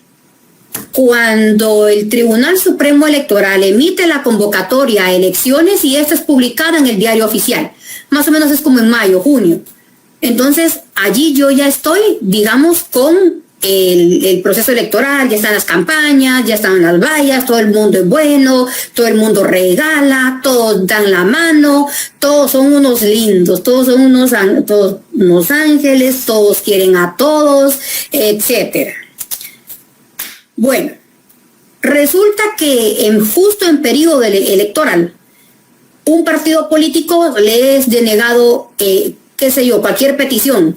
Cuando el Tribunal Supremo Electoral emite la convocatoria a elecciones y esta es publicada en el diario oficial. Más o menos es como en mayo, junio. Entonces, allí yo ya estoy, digamos, con el proceso electoral, ya están las campañas, ya están las vallas, todo el mundo es bueno, todo el mundo regala, todos dan la mano, todos son unos lindos, todos son unos ángeles, todos quieren a todos, etcétera. Bueno, resulta que justo en periodo electoral, un partido político le es denegado, qué sé yo, cualquier petición.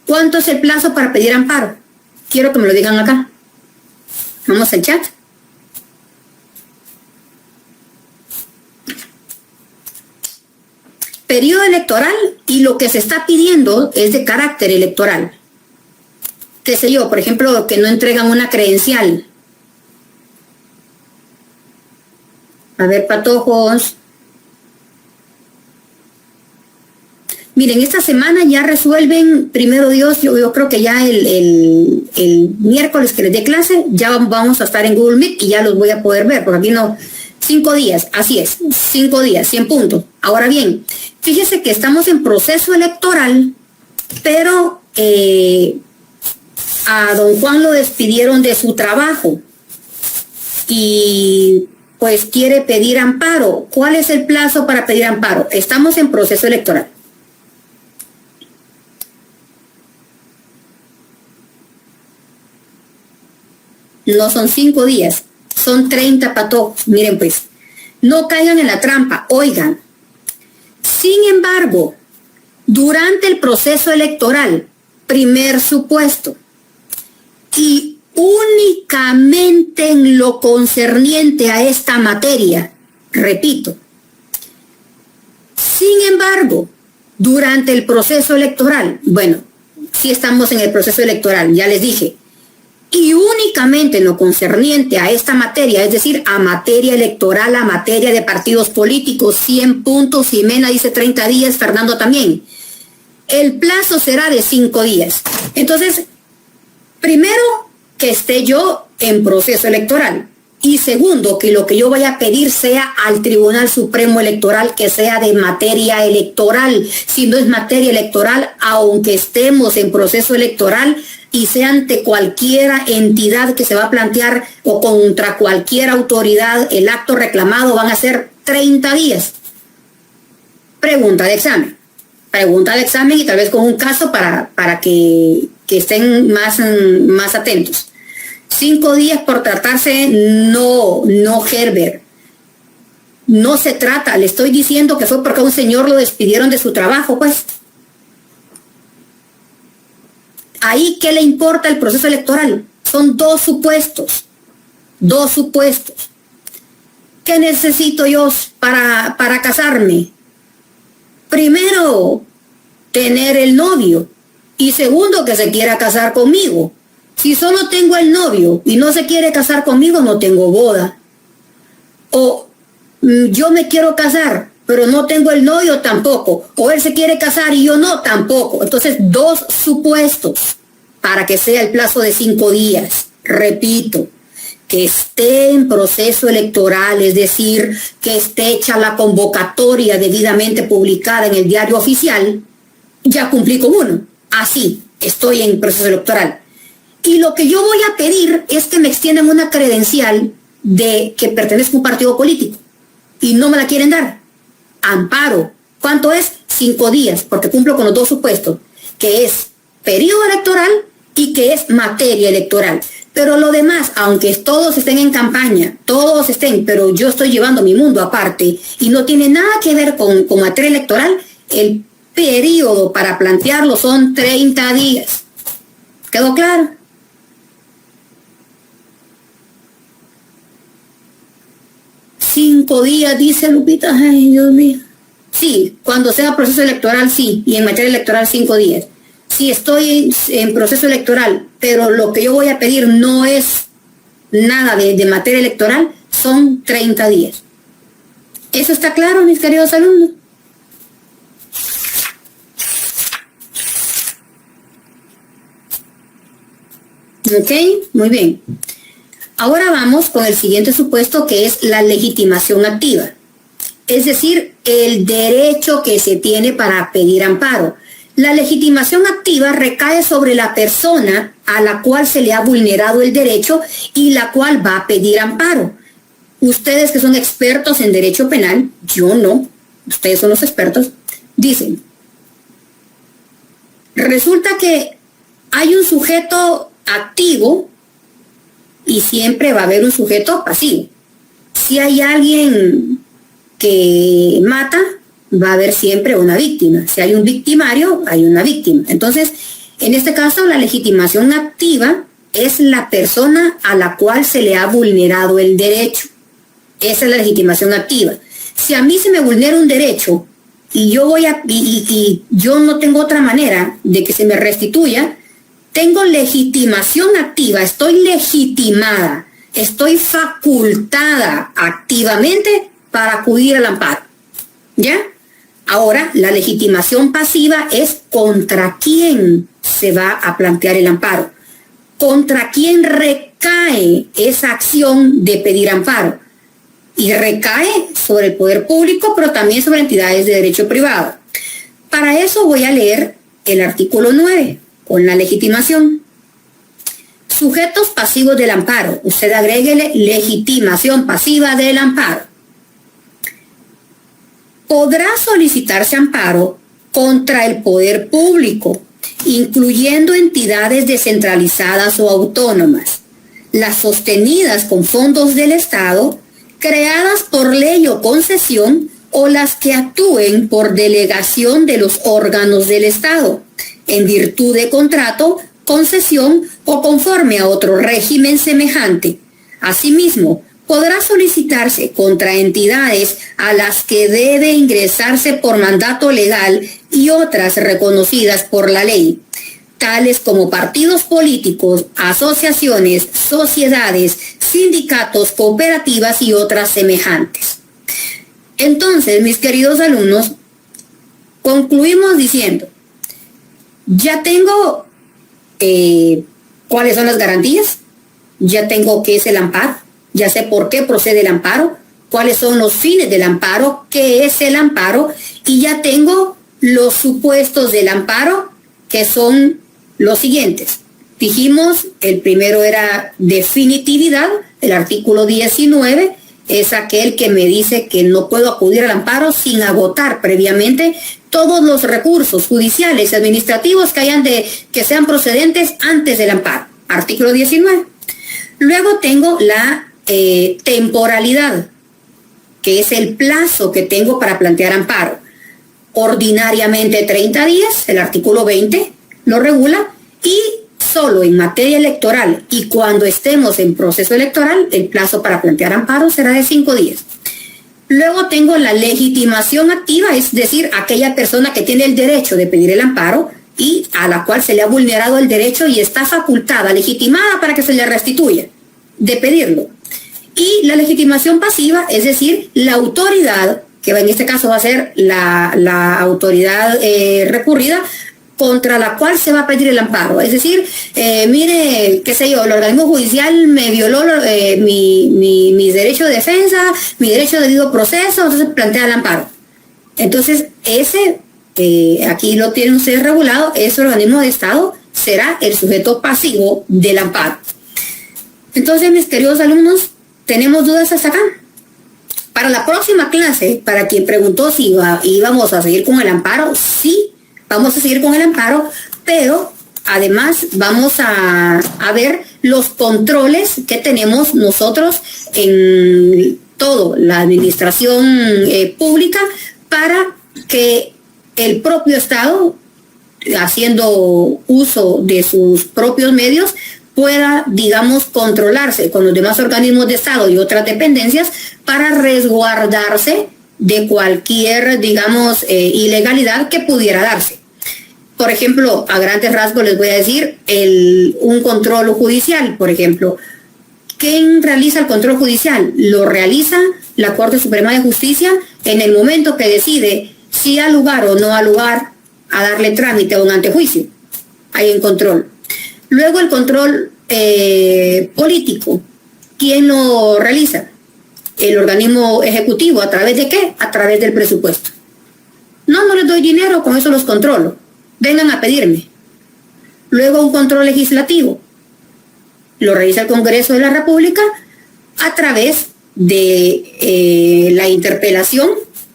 ¿Cuánto es el plazo para pedir amparo? Quiero que me lo digan acá. Vamos al chat. Periodo electoral y lo que se está pidiendo es de carácter electoral. Qué sé yo, por ejemplo, que no entregan una credencial. A ver, patojos. Miren, esta semana ya resuelven, primero Dios, yo creo que ya el miércoles que les dé clase, ya vamos a estar en Google Meet y ya los voy a poder ver, porque aquí no, 5 días, así es, 5 días, 100 puntos. Ahora bien, fíjese que estamos en proceso electoral, pero a don Juan lo despidieron de su trabajo y pues quiere pedir amparo. ¿Cuál es el plazo para pedir amparo? Estamos en proceso electoral. No son 5 días, son 30 patojos. Miren pues, no caigan en la trampa, oigan. Sin embargo, durante el proceso electoral, primer supuesto, y únicamente en lo concerniente a esta materia, repito, sin embargo, durante el proceso electoral, bueno, sí estamos en el proceso electoral, ya les dije, y únicamente en lo concerniente a esta materia, es decir, a materia electoral, a materia de partidos políticos, 100 puntos, Jimena dice 30 días, Fernando también. El plazo será de 5 días. Entonces, primero, que esté yo en proceso electoral. Y segundo, que lo que yo vaya a pedir sea al Tribunal Supremo Electoral, que sea de materia electoral. Si no es materia electoral, aunque estemos en proceso electoral, y sea ante cualquier entidad que se va a plantear o contra cualquier autoridad, el acto reclamado van a ser 30 días. Pregunta de examen. Pregunta de examen y tal vez con un caso para que estén más atentos. 5 días por tratarse, no, Herbert. No se trata, le estoy diciendo que fue porque a un señor lo despidieron de su trabajo, pues. Ahí, ¿qué le importa el proceso electoral? Son 2 supuestos. 2 supuestos. ¿Qué necesito yo para casarme? Primero, tener el novio. Y segundo, que se quiera casar conmigo. Si solo tengo el novio y no se quiere casar conmigo, no tengo boda. O yo me quiero casar, pero no tengo el novio tampoco. O él se quiere casar y yo no tampoco. Entonces, 2 supuestos para que sea el plazo de 5 días. Repito, que esté en proceso electoral, es decir, que esté hecha la convocatoria debidamente publicada en el diario oficial, ya cumplí con uno. Así, estoy en proceso electoral. Y lo que yo voy a pedir es que me extiendan una credencial de que pertenezco a un partido político. Y no me la quieren dar. Amparo. ¿Cuánto es? 5 días, porque cumplo con los 2 supuestos, que es periodo electoral y que es materia electoral. Pero lo demás, aunque todos estén en campaña, todos estén, pero yo estoy llevando mi mundo aparte y no tiene nada que ver con materia electoral, el periodo para plantearlo son 30 días. ¿Quedó claro? Cinco días, dice Lupita. Ay, Dios mío. Sí, cuando sea proceso electoral, sí. Y en materia electoral, 5 días. Sí, estoy en proceso electoral, pero lo que yo voy a pedir no es nada de materia electoral, son 30 días. ¿Eso está claro, mis queridos alumnos? Ok, muy bien. Ahora vamos con el siguiente supuesto, que es la legitimación activa. Es decir, el derecho que se tiene para pedir amparo. La legitimación activa recae sobre la persona a la cual se le ha vulnerado el derecho y la cual va a pedir amparo. Ustedes que son expertos en derecho penal, yo no, ustedes son los expertos, dicen, resulta que hay un sujeto activo y siempre va a haber un sujeto pasivo. Si hay alguien que mata, va a haber siempre una víctima. Si hay un victimario, hay una víctima. Entonces, en este caso, la legitimación activa es la persona a la cual se le ha vulnerado el derecho. Esa es la legitimación activa. Si a mí se me vulnera un derecho y yo yo no tengo otra manera de que se me restituya, tengo legitimación activa, estoy legitimada, estoy facultada activamente para acudir al amparo. ¿Ya? Ahora, la legitimación pasiva es contra quién se va a plantear el amparo, contra quién recae esa acción de pedir amparo. Y recae sobre el poder público, pero también sobre entidades de derecho privado. Para eso voy a leer el artículo 9, con la legitimación. Sujetos pasivos del amparo. Usted agréguele legitimación pasiva del amparo. Podrá solicitarse amparo contra el poder público, incluyendo entidades descentralizadas o autónomas, las sostenidas con fondos del Estado, creadas por ley o concesión, o las que actúen por delegación de los órganos del Estado, en virtud de contrato, concesión o conforme a otro régimen semejante. Asimismo, podrá solicitarse contra entidades a las que debe ingresarse por mandato legal y otras reconocidas por la ley, tales como partidos políticos, asociaciones, sociedades, sindicatos, cooperativas y otras semejantes. Entonces, mis queridos alumnos, concluimos diciendo, ya tengo cuáles son las garantías, ya tengo qué es el amparo, ya sé por qué procede el amparo, cuáles son los fines del amparo, qué es el amparo, y ya tengo los supuestos del amparo, que son los siguientes. Dijimos, el primero era definitividad, el artículo 19, es aquel que me dice que no puedo acudir al amparo sin agotar previamente todos los recursos judiciales y administrativos que sean procedentes antes del amparo. Artículo 19. Luego tengo la temporalidad, que es el plazo que tengo para plantear amparo. Ordinariamente 30 días, el artículo 20 lo regula, y solo en materia electoral y cuando estemos en proceso electoral, el plazo para plantear amparo será de 5 días. Luego tengo la legitimación activa, es decir, aquella persona que tiene el derecho de pedir el amparo y a la cual se le ha vulnerado el derecho y está facultada, legitimada para que se le restituya, de pedirlo. Y la legitimación pasiva, es decir, la autoridad, que en este caso va a ser la autoridad recurrida, contra la cual se va a pedir el amparo. Es decir, mire, qué sé yo, el organismo judicial me violó mi derecho de defensa, mi derecho de debido proceso, entonces plantea el amparo. Entonces, ese, aquí lo tienen ustedes regulado, ese organismo de Estado será el sujeto pasivo del amparo. Entonces, mis queridos alumnos, ¿tenemos dudas hasta acá? Para la próxima clase, para quien preguntó si íbamos a seguir con el amparo, sí, vamos a seguir con el amparo, pero además vamos a ver los controles que tenemos nosotros en toda la administración pública para que el propio Estado, haciendo uso de sus propios medios, pueda, digamos, controlarse con los demás organismos de Estado y otras dependencias para resguardarse de cualquier, digamos, ilegalidad que pudiera darse. Por ejemplo, a grandes rasgos les voy a decir un control judicial, por ejemplo. ¿Quién realiza el control judicial? Lo realiza la Corte Suprema de Justicia en el momento que decide si da lugar o no da lugar a darle trámite a un antejuicio. Hay un control. Luego el control político. ¿Quién lo realiza? El organismo ejecutivo. ¿A través de qué? A través del presupuesto. No les doy dinero, con eso los controlo. Vengan a pedirme. Luego un control legislativo. Lo realiza el Congreso de la República a través de la interpelación,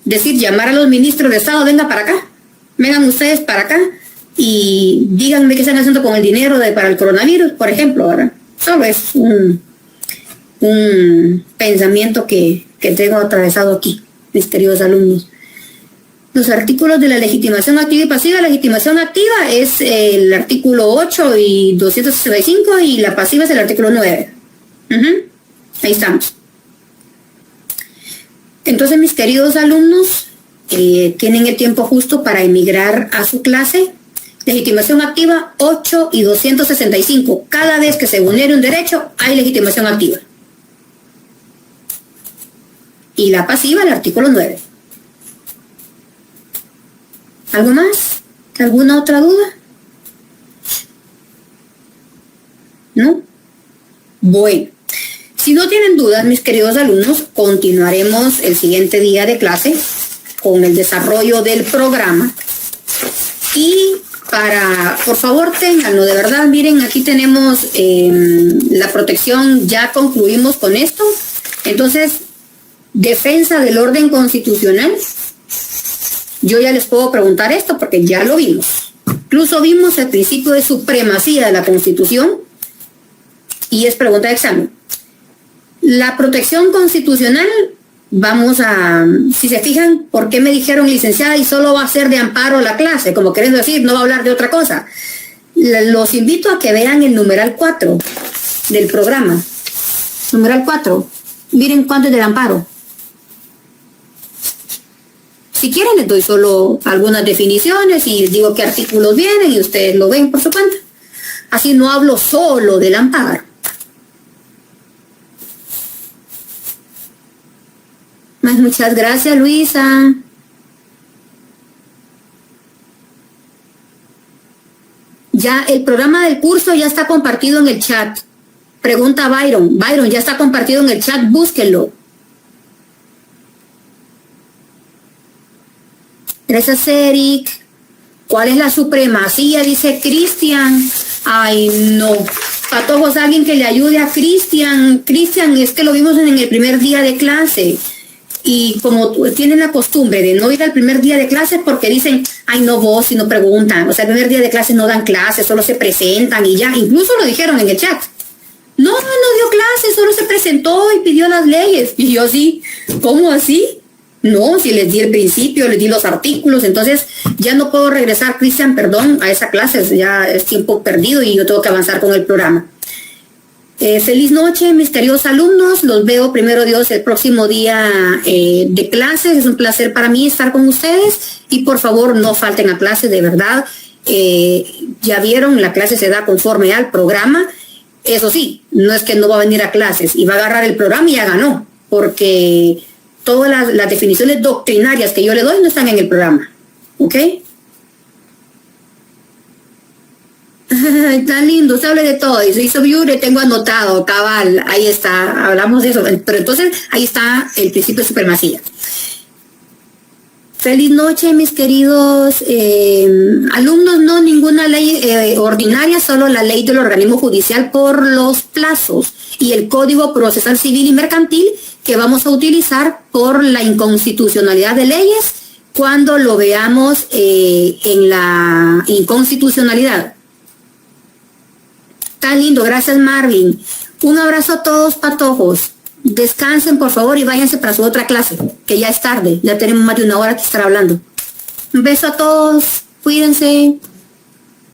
es decir, llamar a los ministros de Estado, vengan para acá, vengan ustedes para acá y díganme qué están haciendo con el dinero para el coronavirus, por ejemplo, ¿verdad? Solo es un pensamiento que tengo atravesado aquí, mis queridos alumnos. Los artículos de la legitimación activa y pasiva. La legitimación activa es el artículo 8 y 265 y la pasiva es el artículo 9. Ahí estamos. Entonces, mis queridos alumnos, tienen el tiempo justo para emigrar a su clase. Legitimación activa 8 y 265. Cada vez que se vulnere un derecho, hay legitimación activa. Y la pasiva, el artículo 9. ¿Algo más? ¿Alguna otra duda? ¿No? Bueno, si no tienen dudas, mis queridos alumnos, continuaremos el siguiente día de clase con el desarrollo del programa. Y por favor, ténganlo, de verdad, miren, aquí tenemos la protección, ya concluimos con esto. Entonces, defensa del orden constitucional. Yo ya les puedo preguntar esto porque ya lo vimos. Incluso vimos el principio de supremacía de la Constitución y es pregunta de examen. La protección constitucional, si se fijan, ¿por qué me dijeron licenciada y solo va a ser de amparo la clase? Como queriendo decir, no va a hablar de otra cosa. Los invito a que vean el numeral 4 del programa. Numeral 4. Miren cuánto es del amparo. Si quieren, les doy solo algunas definiciones y les digo qué artículos vienen y ustedes lo ven por su cuenta. Así no hablo solo del amparo. Muchas gracias, Luisa. Ya el programa del curso ya está compartido en el chat. Pregunta Byron. Byron, ya está compartido en el chat, búsquenlo. Gracias, Eric. ¿Cuál es la supremacía? Dice Cristian. Ay, no. Patojos, alguien que le ayude a Cristian. Cristian, es que lo vimos en el primer día de clase. Y como tienen la costumbre de no ir al primer día de clase porque dicen, ay, no vos, y no preguntan. O sea, el primer día de clase no dan clases, solo se presentan y ya. Incluso lo dijeron en el chat. No dio clases, solo se presentó y pidió las leyes. Y yo así, ¿cómo así? No, si les di el principio, les di los artículos, entonces ya no puedo regresar, Cristian, perdón, a esa clase, ya es tiempo perdido y yo tengo que avanzar con el programa. Feliz noche, mis queridos alumnos, los veo primero Dios el próximo día de clases, es un placer para mí estar con ustedes y por favor no falten a clases, de verdad, ya vieron, la clase se da conforme al programa, eso sí, no es que no va a venir a clases y va a agarrar el programa y ya ganó, porque todas las definiciones doctrinarias que yo le doy no están en el programa, ¿ok? Tan lindo, usted habla de todo, y se hizo viure, tengo anotado, cabal, ahí está, hablamos de eso, pero entonces ahí está el principio de supremacía. Feliz noche, mis queridos alumnos, no ninguna ley ordinaria, solo la ley del organismo judicial por los plazos y el Código Procesal Civil y Mercantil que vamos a utilizar por la inconstitucionalidad de leyes cuando lo veamos en la inconstitucionalidad. Tan lindo, gracias Marvin. Un abrazo a todos, patojos. Descansen por favor y váyanse para su otra clase, que ya es tarde, ya tenemos más de una hora que estar hablando. Un beso a todos, cuídense.